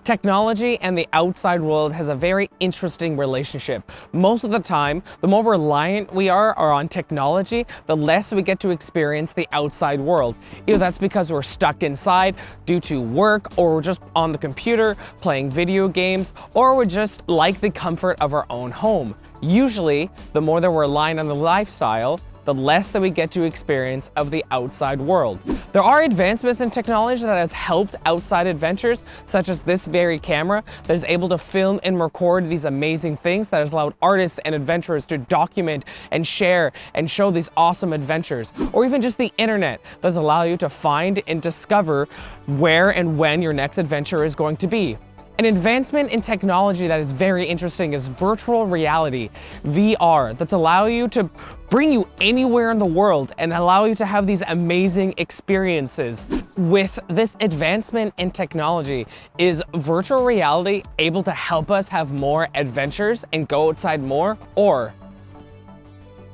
Technology and the outside world has a very interesting relationship. Most of the time, the more reliant we are on technology, the less we get to experience the outside world. Either that's because we're stuck inside due to work, or we're just on the computer playing video games, or we're just like the comfort of our own home. Usually, the more that we're relying on the lifestyle, the less that we get to experience of the outside world. There are advancements in technology that has helped outside adventures, such as this very camera that is able to film and record these amazing things, that has allowed artists and adventurers to document and share and show these awesome adventures. Or even just the internet does allow you to find and discover where and when your next adventure is going to be. An advancement in technology that is very interesting is virtual reality, VR, that's allow you to bring you anywhere in the world and allow you to have these amazing experiences. With this advancement in technology, is virtual reality able to help us have more adventures and go outside more, or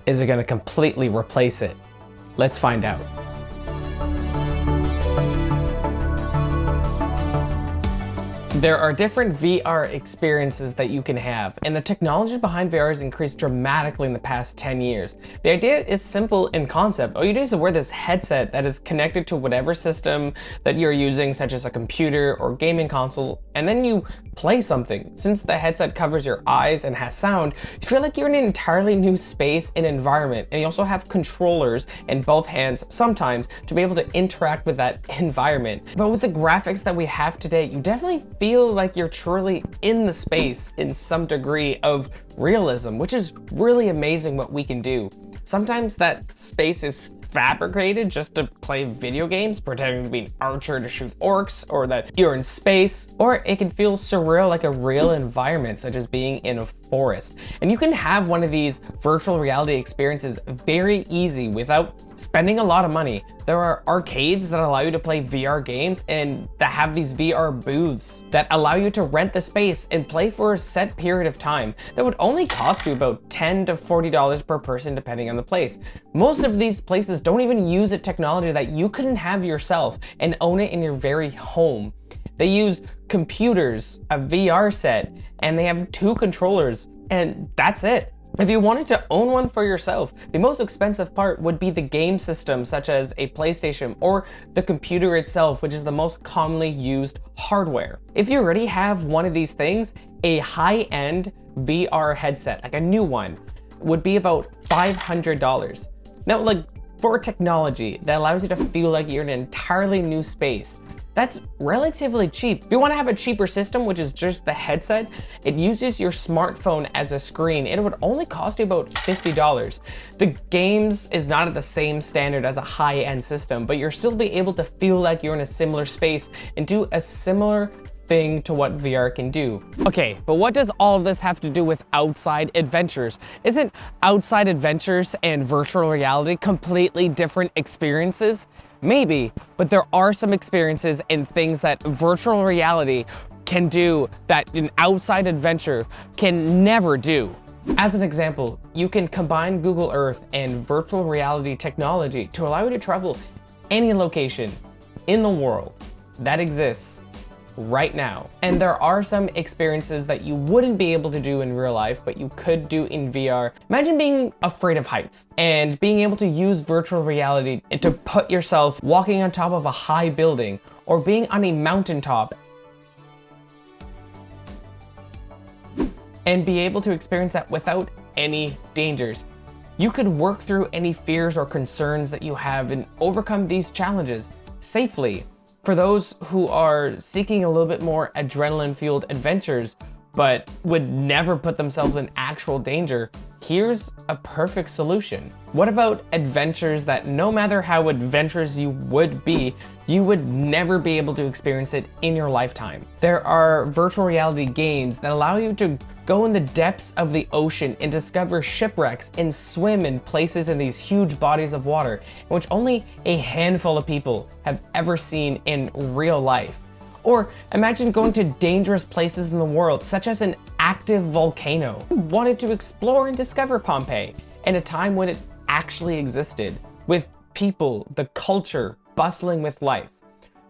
is it going to completely replace it? Let's find out. There are different VR experiences that you can have, and the technology behind VR has increased dramatically in the past 10 years. The idea is simple in concept. All you do is wear this headset that is connected to whatever system that you're using, such as a computer or gaming console, and then you play something. Since the headset covers your eyes and has sound, you feel like you're in an entirely new space and environment, and you also have controllers in both hands sometimes to be able to interact with that environment. But with the graphics that we have today, you definitely feel like you're truly in the space in some degree of realism, which is really amazing what we can do. Sometimes that space is fabricated just to play video games, pretending to be an archer to shoot orcs, or that you're in space, or it can feel surreal like a real environment, such as being in a forest. And you can have one of these virtual reality experiences very easy without spending a lot of money. There are arcades that allow you to play VR games and that have these VR booths that allow you to rent the space and play for a set period of time that would only cost you about $10 to $40 per person depending on the place. Most of these places don't even use a technology that you couldn't have yourself and own it in your very home. They use computers, a VR set, and they have 2 controllers, and that's it. If you wanted to own one for yourself, the most expensive part would be the game system, such as a PlayStation, or the computer itself, which is the most commonly used hardware. If you already have one of these things, a high-end VR headset, like a new one, would be about $500. Now, like, for technology that allows you to feel like you're in an entirely new space, that's relatively cheap. If you want to have a cheaper system, which is just the headset, it uses your smartphone as a screen. It would only cost you about $50. The games is not at the same standard as a high-end system, but you're still be able to feel like you're in a similar space and do a similar thing to what VR can do. Okay, but what does all of this have to do with outside adventures? Isn't outside adventures and virtual reality completely different experiences? Maybe, but there are some experiences and things that virtual reality can do that an outside adventure can never do. As an example, you can combine Google Earth and virtual reality technology to allow you to travel any location in the world that exists right now. And there are some experiences that you wouldn't be able to do in real life, but you could do in VR. Imagine being afraid of heights and being able to use virtual reality to put yourself walking on top of a high building, or being on a mountaintop and be able to experience that without any dangers. You could work through any fears or concerns that you have and overcome these challenges safely. For those who are seeking a little bit more adrenaline-fueled adventures, but would never put themselves in actual danger, here's a perfect solution. What about adventures that no matter how adventurous you would be, you would never be able to experience it in your lifetime? There are virtual reality games that allow you to go in the depths of the ocean and discover shipwrecks and swim in places in these huge bodies of water, which only a handful of people have ever seen in real life. Or imagine going to dangerous places in the world, such as an active volcano. You wanted to explore and discover Pompeii in a time when it actually existed, with people, the culture, bustling with life.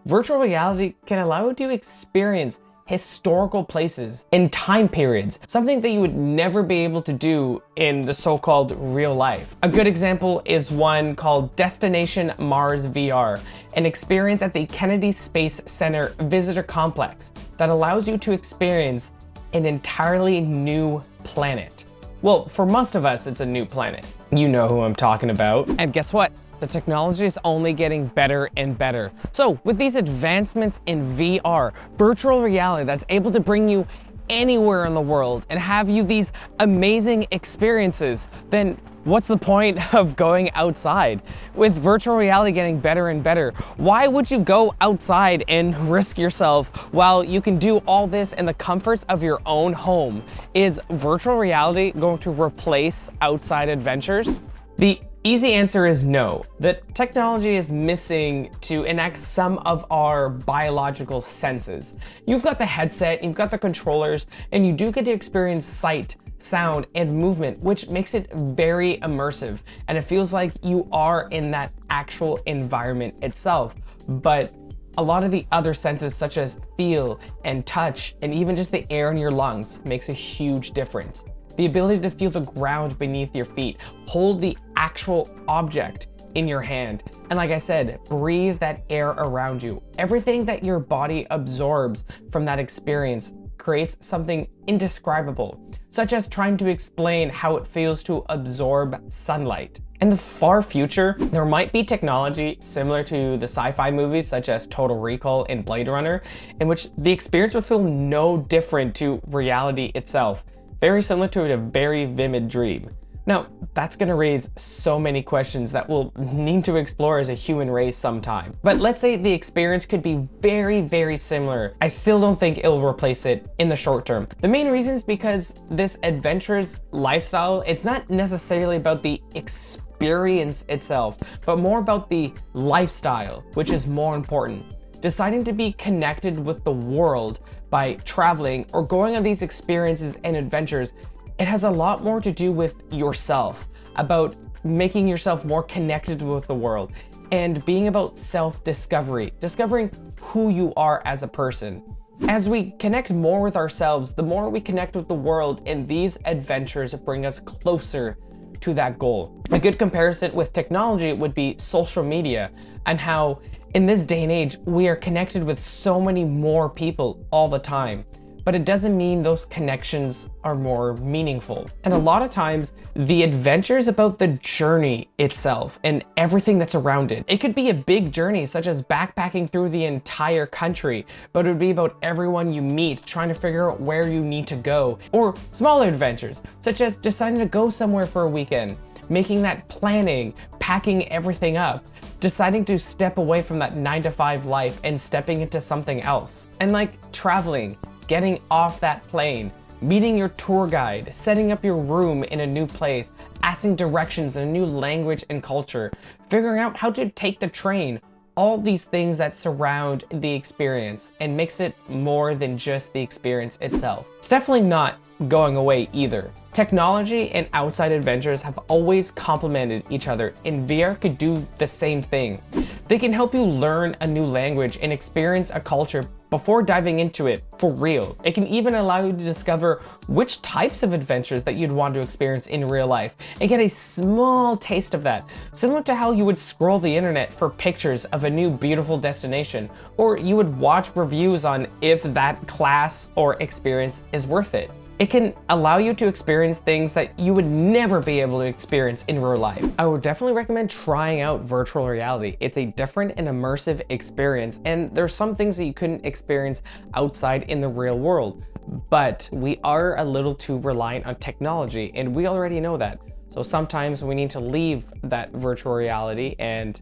Virtual reality can allow you to experience historical places and time periods, something that you would never be able to do in the so-called real life. A good example is one called Destination Mars VR, an experience at the Kennedy Space Center Visitor Complex that allows you to experience an entirely new planet. Well, for most of us, it's a new planet. You know who I'm talking about. And guess what? The technology is only getting better and better. So with these advancements in VR, virtual reality that's able to bring you anywhere in the world and have you these amazing experiences, then what's the point of going outside? With virtual reality getting better and better, why would you go outside and risk yourself while you can do all this in the comforts of your own home? Is virtual reality going to replace outside adventures? The easy answer is no. The technology is missing to enact some of our biological senses. You've got the headset, you've got the controllers, and you do get to experience sight, sound, and movement, which makes it very immersive. And it feels like you are in that actual environment itself. But a lot of the other senses, such as feel and touch, and even just the air in your lungs, makes a huge difference. The ability to feel the ground beneath your feet, hold the actual object in your hand, and like I said, breathe that air around you. Everything that your body absorbs from that experience creates something indescribable, such as trying to explain how it feels to absorb sunlight. In the far future, there might be technology similar to the sci-fi movies such as Total Recall and Blade Runner, in which the experience would feel no different to reality itself. Very similar to a very vivid dream. Now, that's gonna raise so many questions that we'll need to explore as a human race sometime. But let's say the experience could be very, very similar. I still don't think it'll replace it in the short term. The main reason is because this adventurous lifestyle, it's not necessarily about the experience itself, but more about the lifestyle, which is more important. Deciding to be connected with the world by traveling or going on these experiences and adventures, it has a lot more to do with yourself, about making yourself more connected with the world, and being about self-discovery, discovering who you are as a person. As we connect more with ourselves, the more we connect with the world, and these adventures bring us closer to that goal. A good comparison with technology would be social media, and how in this day and age, we are connected with so many more people all the time, but it doesn't mean those connections are more meaningful. And a lot of times, the adventure is about the journey itself and everything that's around it. It could be a big journey, such as backpacking through the entire country, but it would be about everyone you meet, trying to figure out where you need to go. Or smaller adventures, such as deciding to go somewhere for a weekend, making that planning, packing everything up, deciding to step away from that 9-to-5 life and stepping into something else. And like traveling, getting off that plane, meeting your tour guide, setting up your room in a new place, asking directions in a new language and culture, figuring out how to take the train, all these things that surround the experience and makes it more than just the experience itself. It's definitely not going away either. Technology and outside adventures have always complemented each other, and VR could do the same thing. They can help you learn a new language and experience a culture before diving into it for real. It can even allow you to discover which types of adventures that you'd want to experience in real life and get a small taste of that, similar to how you would scroll the internet for pictures of a new beautiful destination, or you would watch reviews on if that class or experience is worth it. It can allow you to experience things that you would never be able to experience in real life. I would definitely recommend trying out virtual reality. It's a different and immersive experience, and there's some things that you couldn't experience outside in the real world. But we are a little too reliant on technology, and we already know that. So sometimes we need to leave that virtual reality and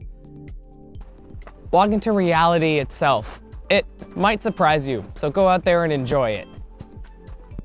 log into reality itself. It might surprise you, so go out there and enjoy it.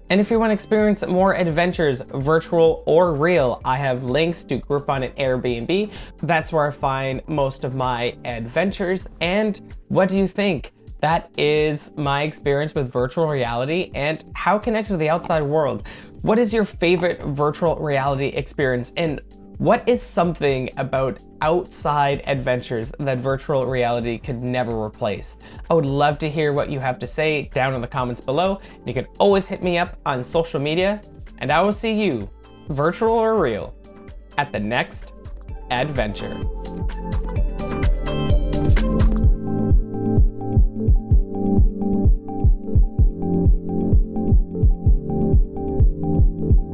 And if you want to experience more adventures, virtual or real, I have links to Groupon and Airbnb. That's where I find most of my adventures. And what do you think? That is my experience with virtual reality and how it connects with the outside world. What is your favorite virtual reality experience? And What is something about outside adventures that virtual reality could never replace? I would love to hear what you have to say down in the comments below. You can always hit me up on social media, and I will see you, virtual or real, at the next adventure.